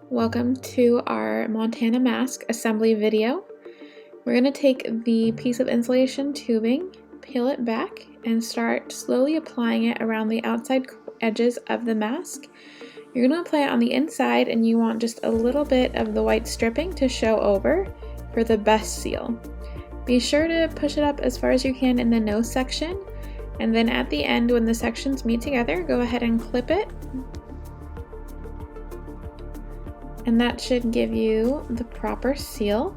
Welcome to our Montana mask assembly video. We're going to take the piece of insulation tubing, peel it back, and start slowly applying it around the outside edges of the mask. You're going to apply it on the inside, and you want just a little bit of the white stripping to show over for the best seal. Be sure to push it up as far as you can in the nose section, and then at the end when the sections meet together, go ahead and clip it. And that should give you the proper seal.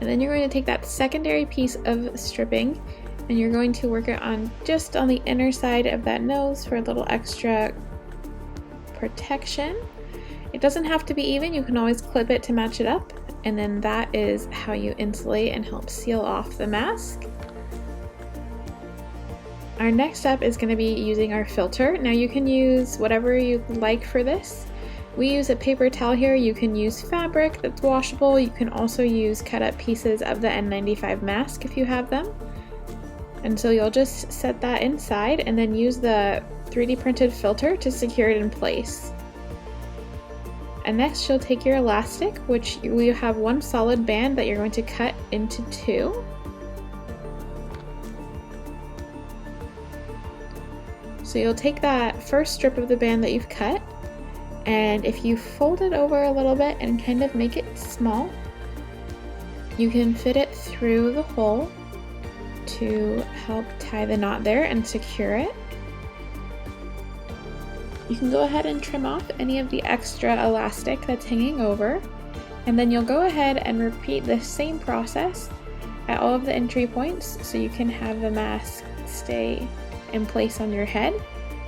And then you're going to take that secondary piece of stripping and you're going to work it on just on the inner side of that nose for a little extra protection. It doesn't have to be even, you can always clip it to match it up, and then that is how you insulate and help seal off the mask. Our next step is going to be using our filter. Now you can use whatever you like for this. We use a paper towel here. You can use fabric that's washable. You can also use cut up pieces of the N95 mask if you have them. And so you'll just set that inside and then use the 3D printed filter to secure it in place. And next you'll take your elastic, which we have one solid band that you're going to cut into two. So you'll take that first strip of the band that you've cut, and if you fold it over a little bit and kind of make it small, you can fit it through the hole to help tie the knot there and secure it. You can go ahead and trim off any of the extra elastic that's hanging over, and then you'll go ahead and repeat the same process at all of the entry points so you can have the mask stay in place on your head.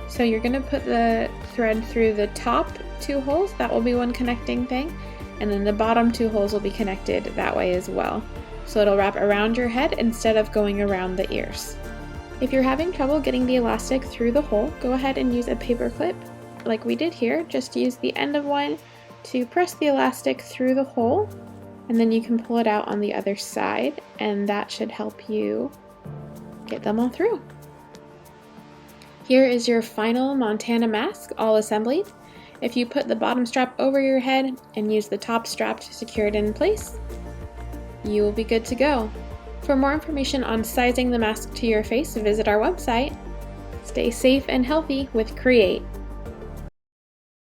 So you're going to put the thread through the top two holes, that will be one connecting thing, and then the bottom two holes will be connected that way as well. So it'll wrap around your head instead of going around the ears. If you're having trouble getting the elastic through the hole, go ahead and use a paper clip like we did here. Just use the end of one to press the elastic through the hole, and then you can pull it out on the other side, and that should help you get them all through. Here is your final Montana mask all assembled. If you put the bottom strap over your head and use the top strap to secure it in place, you will be good to go. For more information on sizing the mask to your face, visit our website. Stay safe and healthy with Create.